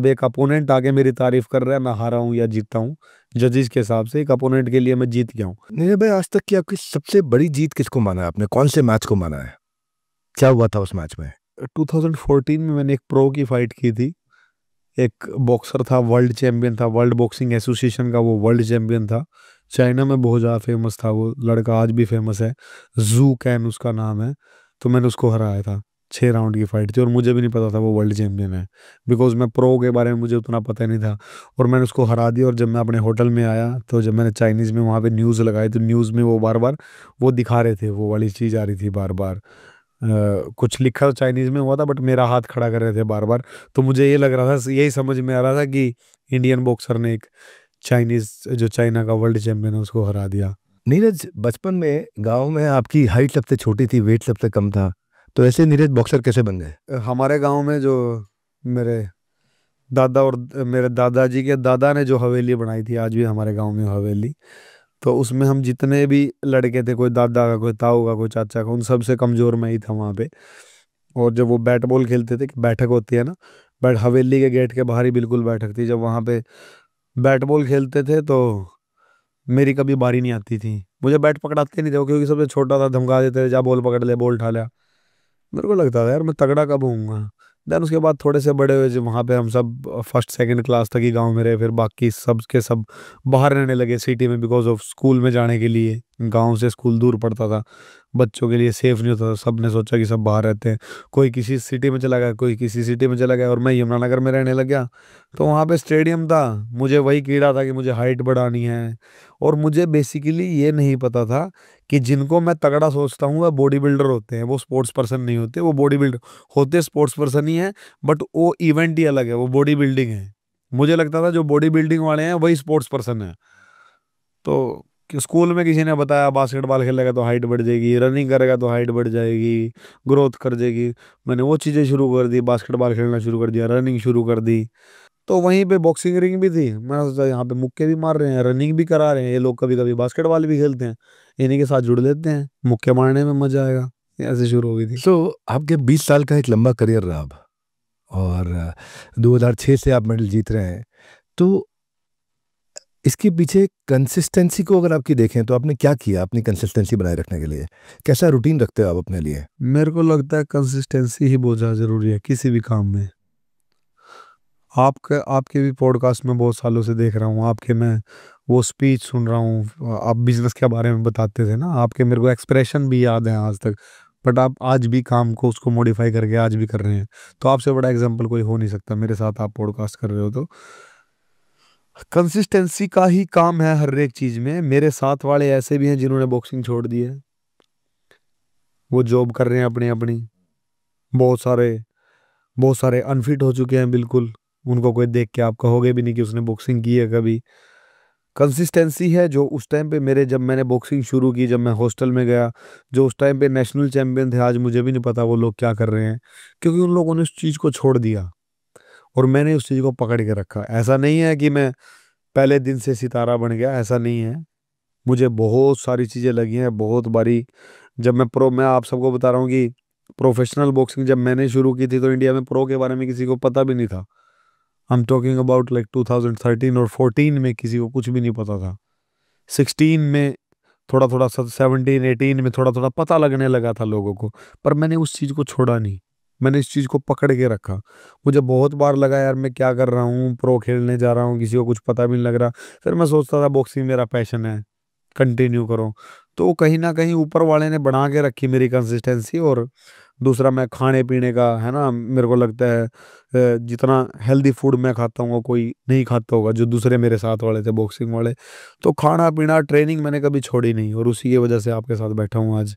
अब एक अपोनेंट आके मेरी तारीफ कर रहा है, मैं हारा हूँ या जीता हूँ, जजेस के हिसाब से एक अपोनेंट के लिए मैं जीत गया हूँ। नीरज भाई, आज तक की आपकी सबसे बड़ी जीत किसको माना है आपने? कौन से मैच को माना है? क्या हुआ था उस मैच में? 2014 में मैंने एक प्रो की फाइट की थी। एक बॉक्सर था, वर्ल्ड चैंपियन था, वर्ल्ड बॉक्सिंग एसोसिएशन का वो वर्ल्ड चैंपियन था। चाइना में बहुत ज़्यादा फेमस था वो लड़का, आज भी फेमस है। जू कैन उसका नाम है। तो मैंने उसको हराया था। 6 राउंड की फाइट थी और मुझे भी नहीं पता था वो वर्ल्ड चैंपियन है, बिकॉज मैं प्रो के बारे में मुझे उतना पता नहीं था। और मैंने उसको हरा दिया। और जब मैं अपने होटल में आया तो जब मैंने चाइनीज़ में वहाँ पे न्यूज़ लगाई तो न्यूज़ में वो बार बार वो दिखा रहे थे, वो वाली चीज़ आ रही थी बार बार। कुछ लिखा चाइनीज में हुआ था बट मेरा हाथ खड़ा कर रहे थे बार बार। तो मुझे ये लग रहा था, यही समझ में आ रहा था कि इंडियन बॉक्सर ने एक चाइनीज, जो चाइना का वर्ल्ड चैंपियन है, उसको हरा दिया। नीरज, बचपन में गांव में आपकी हाइट सबसे छोटी थी, वेट सबसे कम था, तो ऐसे नीरज बॉक्सर कैसे बन गए? हमारे गांव में जो मेरे दादा और मेरे दादाजी के दादा ने जो हवेली बनाई थी, आज भी हमारे गांव में हवेली, तो उसमें हम जितने भी लड़के थे, कोई दादा का, कोई ताऊ का, कोई चाचा का, उन सबसे कमजोर मैं ही था वहाँ पे। और जब वो बैट बॉल खेलते थे, बैठक होती है ना, बैठ हवेली के गेट के बाहर ही बिल्कुल बैठक थी, जब वहाँ पे बैट बॉल खेलते थे तो मेरी कभी बारी नहीं आती थी। मुझे बैट पकड़ाते नहीं थे वो, क्योंकि सबसे छोटा था, धमका देते थे, जा बॉल पकड़ ले, बॉल उठा लिया। मेरे को लगता था यार मैं तगड़ा कब होऊंगा। देन उसके बाद थोड़े से बड़े हुए, जब वहाँ पे हम सब फर्स्ट सेकंड क्लास तक ही गांव में रहे, फिर बाकी सब के सब बाहर रहने लगे सिटी में, बिकॉज ऑफ स्कूल में जाने के लिए। गांव से स्कूल दूर पड़ता था, बच्चों के लिए सेफ नहीं होता था। सब ने सोचा कि सब बाहर रहते हैं, कोई किसी सिटी में चला गया, कोई किसी सिटी में चला गया, और मैं यमुनानगर में रहने लग गया। तो वहाँ पे स्टेडियम था, मुझे वही कीड़ा था कि मुझे हाइट बढ़ानी है। और मुझे बेसिकली ये नहीं पता था कि जिनको मैं तगड़ा सोचता हूँ वह बॉडी बिल्डर होते हैं, वो स्पोर्ट्स पर्सन नहीं होते। वो बॉडी बिल्डर होते स्पोर्ट्स पर्सन ही है, बट वो इवेंट ही अलग है, वो बॉडी बिल्डिंग है। मुझे लगता था जो बॉडी बिल्डिंग वाले हैं वही स्पोर्ट्स पर्सन है। तो स्कूल में किसी ने बताया बास्केटबॉल खेलेगा तो हाइट बढ़ जाएगी, रनिंग करेगा तो हाइट बढ़ जाएगी, ग्रोथ कर जाएगी। मैंने वो चीज़ें शुरू कर दी, बास्केटबॉल खेलना शुरू कर दिया, रनिंग शुरू कर दी। तो वहीं पे बॉक्सिंग रिंग भी थी, मैंने सोचा यहाँ पे मुक्के भी मार रहे हैं, रनिंग भी करा रहे हैं ये लोग, कभी कभी बास्केटबॉल भी खेलते हैं, इन्हीं के साथ जुड़ लेते हैं, मुक्के मारने में मजा आएगा। ऐसे शुरू हो गई थी। सो आपके 20 साल का एक लंबा करियर रहा अब, और 2006 से आप मेडल जीत रहे हैं, तो इसके पीछे कंसिस्टेंसी को अगर आपकी देखें तो आपने क्या किया अपनी कंसिस्टेंसी बनाए रखने के लिए? कैसा रूटीन रखते हो आप अपने लिए? मेरे को लगता है कंसिस्टेंसी ही बहुत ज़्यादा ज़रूरी है किसी भी काम में। आपके भी पॉडकास्ट में बहुत सालों से देख रहा हूँ, आपके मैं वो स्पीच सुन रहा हूँ, आप बिजनेस के बारे में बताते थे ना, आपके मेरे को एक्सप्रेशन भी याद है आज तक। बट आप आज भी काम को उसको मॉडिफाई करके आज भी कर रहे हैं। तो आपसे बड़ा एग्जाम्पल कोई हो नहीं सकता, मेरे साथ आप पॉडकास्ट कर रहे हो तो। कंसिस्टेंसी का ही काम है हर एक चीज में। मेरे साथ वाले ऐसे भी हैं जिन्होंने बॉक्सिंग छोड़ दी है, वो जॉब कर रहे हैं अपनी अपनी। बहुत सारे बहुत सारे अनफिट हो चुके हैं बिल्कुल, उनको कोई देख के आप कहोगे भी नहीं कि उसने बॉक्सिंग की है कभी। कंसिस्टेंसी है जो उस टाइम पे मेरे, जब मैंने बॉक्सिंग शुरू की, जब मैं हॉस्टल में गया, जो उस टाइम पे नेशनल चैंपियन थे, आज मुझे भी नहीं पता वो लोग क्या कर रहे हैं, क्योंकि उन लोगों ने उस चीज़ को छोड़ दिया और मैंने उस चीज़ को पकड़ के रखा। ऐसा नहीं है कि मैं पहले दिन से सितारा बन गया, ऐसा नहीं है। मुझे बहुत सारी चीज़ें लगी हैं, बहुत बारी। जब मैं आप सबको बता रहा हूँ कि प्रोफेशनल बॉक्सिंग जब मैंने शुरू की थी तो इंडिया में प्रो के बारे में किसी को पता भी नहीं था। I am talking about like 2013 और 14 में किसी को कुछ भी नहीं पता था। 16 में थोड़ा थोड़ा, 17 18 में थोड़ा थोड़ा पता लगने लगा था लोगों को। पर मैंने उस चीज़ को छोड़ा नहीं, मैंने इस चीज़ को पकड़ के रखा। मुझे बहुत बार लगा यार मैं क्या कर रहा हूँ, प्रो खेलने जा रहा हूँ, किसी को कुछ पता भी नहीं लग रहा। फिर मैं सोचता था बॉक्सिंग मेरा पैशन है, कंटिन्यू करो। तो कहीं ना कहीं ऊपर वाले ने बना के रखी मेरी कंसिस्टेंसी। और दूसरा, मैं खाने पीने का है ना, मेरे को लगता है जितना हेल्दी फूड मैं खाता हूँ वो कोई नहीं खाता होगा, जो दूसरे मेरे साथ वाले थे बॉक्सिंग वाले। तो खाना पीना ट्रेनिंग मैंने कभी छोड़ी नहीं, और उसी की वजह से आपके साथ बैठा हूँ आज।